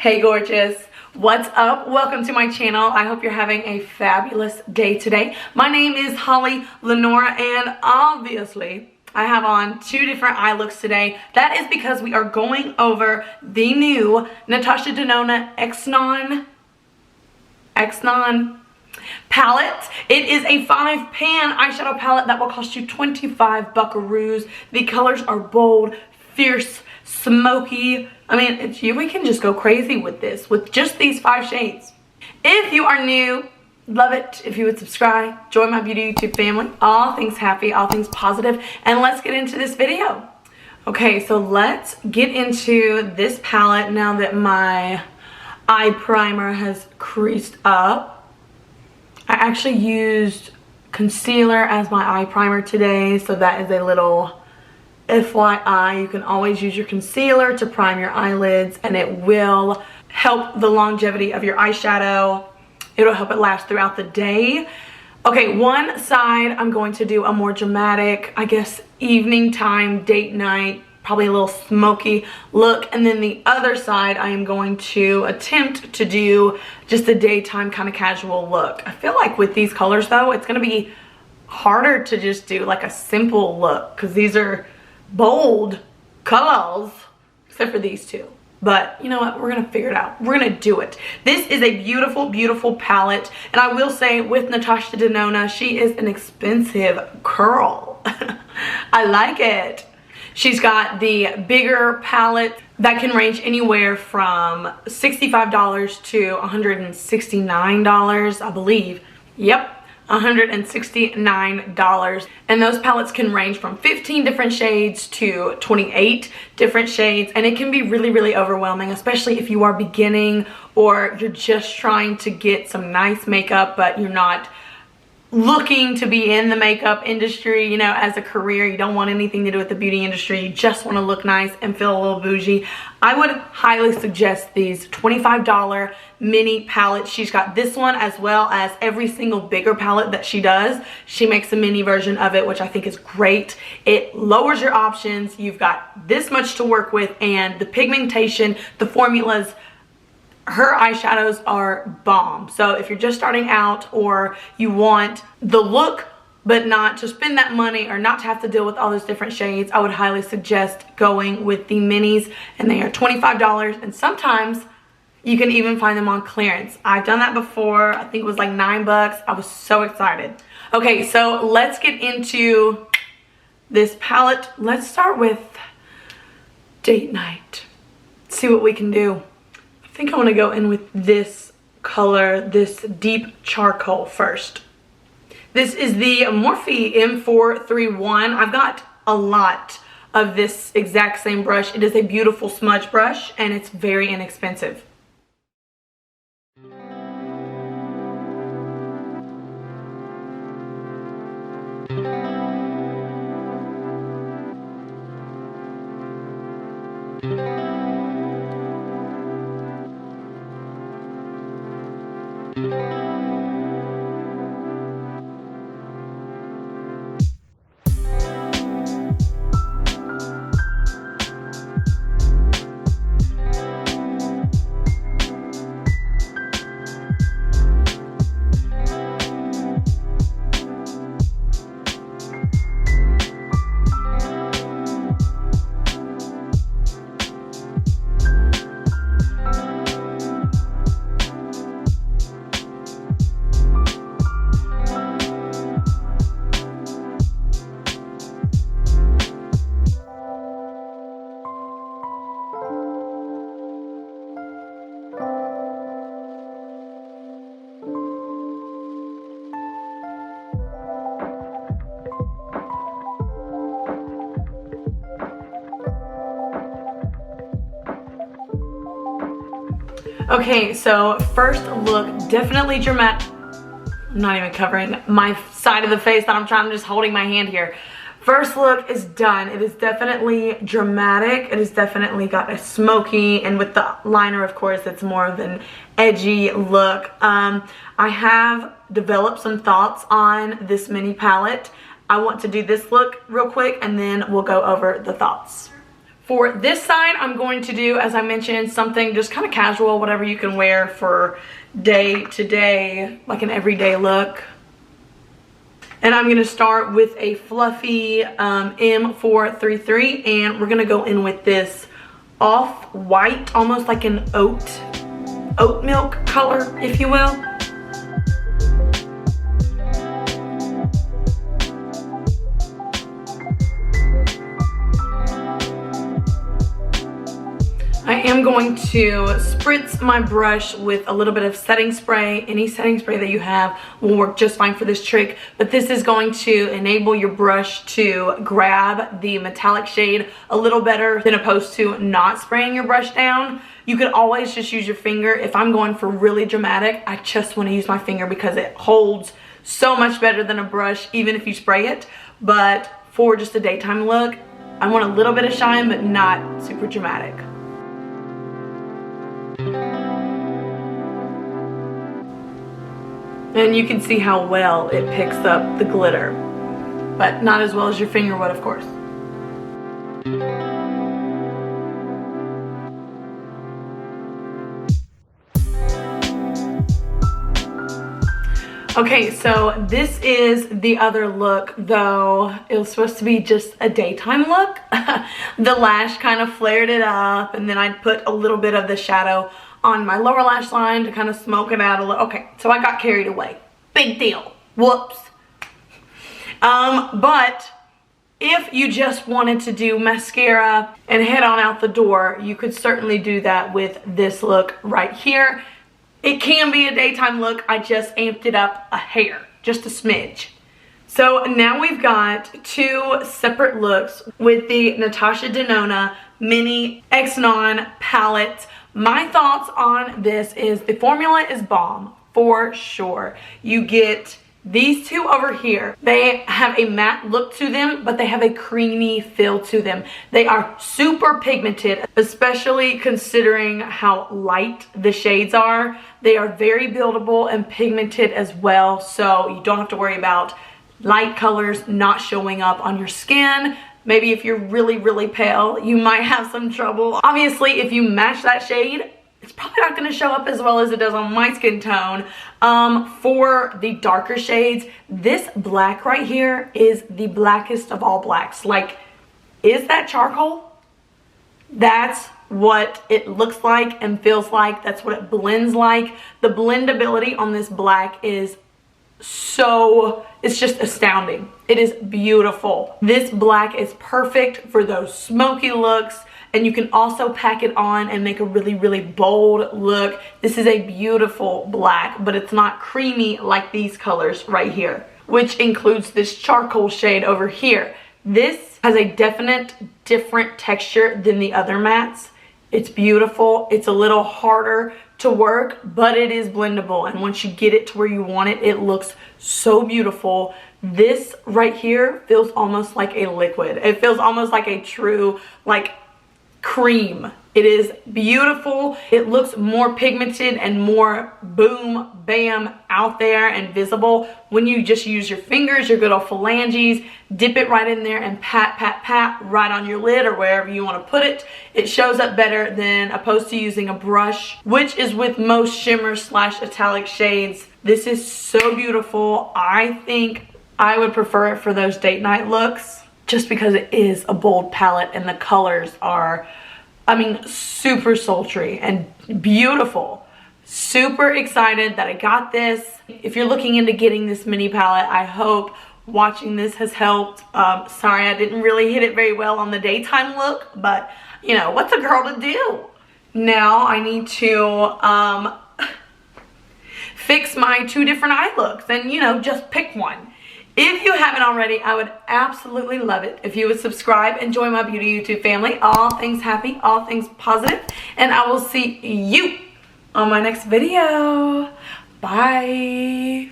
Hey gorgeous, what's up? Welcome to my channel. I hope you're having a fabulous day today. My name is Holly Lenora, and obviously I have on two different eye looks today. That is because we are going over the new NATASHA DENONA XENON palette. It is a 5-pan eyeshadow palette that will cost you 25 buckaroos. The colors are bold, fierce, smoky. I mean, we can just go crazy with this, with just these 5 shades. If you are new, love it if you would subscribe, join my beauty YouTube family. All things happy, all things positive, and let's get into this video. Okay, so let's get into this palette now that my eye primer has creased up. I actually used concealer as my eye primer today, so that is a little FYI. You can always use your concealer to prime your eyelids, and it will help the longevity of your eyeshadow. It'll help it last throughout the day. Okay, one side I'm going to do a more dramatic, I guess, evening time, date night, probably a little smoky look, and then the other side I am going to attempt to do just a daytime kind of casual look. I feel like with these colors though, it's going to be harder to just do like a simple look because these are bold colors, except for these two. But you know what, we're gonna figure it out. We're gonna do it. This is a beautiful, beautiful palette, and I will say with NATASHA DENONA, she is an expensive girl. I like it. She's got the bigger palette that can range anywhere from $65 to $169, I believe. Yep. $169, and those palettes can range from 15 different shades to 28 different shades, and it can be really, really overwhelming, especially if you are beginning or you're just trying to get some nice makeup but you're not looking to be in the makeup industry, you know, as a career. You don't want anything to do with the beauty industry. You just want to look nice and feel a little bougie. I would highly suggest these $25 mini palettes. She's got this one as well as every single bigger palette that she does. She makes a mini version of it, which I think is great. It lowers your options. You've got this much to work with, and the pigmentation, the formulas, her eyeshadows are bomb. So if you're just starting out or you want the look but not to spend that money or not to have to deal with all those different shades, I would highly suggest going with the minis, and they are $25, and sometimes you can even find them on clearance. I've done that before. I think it was like $9. I was so excited. Okay, so let's get into this palette. Let's start with date night. See what we can do. I think I want to go in with this color, this deep charcoal first. This is the Morphe M431. I've got a lot of this exact same brush. It is a beautiful smudge brush, and it's very inexpensive. Okay, so first look, definitely dramatic. I'm not even covering my side of the face that I'm trying, I'm just holding my hand here. First look is done. It is definitely dramatic. It has definitely got a smoky, and with the liner, of course, it's more of an edgy look. I have developed some thoughts on this mini palette. I want to do this look real quick, and then we'll go over the thoughts. For this side, I'm going to do, as I mentioned, something just kind of casual, whatever you can wear for day to day, like an everyday look. And I'm going to start with a fluffy M433, and we're going to go in with this off-white, almost like an oat milk color, if you will. I am going to spritz my brush with a little bit of setting spray. Any setting spray that you have will work just fine for this trick, but this is going to enable your brush to grab the metallic shade a little better than opposed to not spraying your brush down. You could always just use your finger. If I'm going for really dramatic, I just want to use my finger because it holds so much better than a brush, even if you spray it. But for just a daytime look, I want a little bit of shine, but not super dramatic. And you can see how well it picks up the glitter, but not as well as your finger would, of course. Okay, so this is the other look, though it was supposed to be just a daytime look. The lash kind of flared it up, and then I put a little bit of the shadow on my lower lash line to kind of smoke it out a little. Okay, so I got carried away. Big deal. Whoops. But if you just wanted to do mascara and head on out the door, you could certainly do that with this look right here. It can be a daytime look. I just amped it up a hair, just a smidge. So now we've got two separate looks with the NATASHA DENONA Mini XENON palette. My thoughts on this is the formula is bomb for sure. You get these two over here. They have a matte look to them, but they have a creamy feel to them. They are super pigmented, especially considering how light the shades are. They are very buildable and pigmented as well, so you don't have to worry about light colors not showing up on your skin. Maybe if you're really, really pale, you might have some trouble. Obviously, if you match that shade, it's probably not going to show up as well as it does on my skin tone. For the darker shades, this black right here is the blackest of all blacks. Like, is that charcoal? That's what it looks like and feels like. That's what it blends like. The blendability on this black is so, it's just astounding. It is beautiful. This black is perfect for those smoky looks, and you can also pack it on and make a really, really bold look. This is a beautiful black, but it's not creamy like these colors right here, which includes this charcoal shade over here. This has a definite different texture than the other mattes. It's beautiful. It's a little harder to work, but it is blendable, and once you get it to where you want it, it looks so beautiful. This right here feels almost like a liquid. It feels almost like a true, like, cream. It is beautiful. It looks more pigmented and more boom, bam, out there and visible when you just use your fingers, your good old phalanges, dip it right in there and pat, pat, pat right on your lid or wherever you want to put it. It shows up better than opposed to using a brush, which is with most shimmer slash metallic shades. This is so beautiful. I think I would prefer it for those date night looks just because it is a bold palette and the colors are, I mean, super sultry and beautiful. Super excited that I got this. If you're looking into getting this mini palette, I hope watching this has helped. Sorry, I didn't really hit it very well on the daytime look, but you know, what's a girl to do? Now I need to fix my two different eye looks and, you know, just pick one. If you haven't already, I would absolutely love it if you would subscribe and join my beauty YouTube family. All things happy, all things positive, and I will see you on my next video. Bye.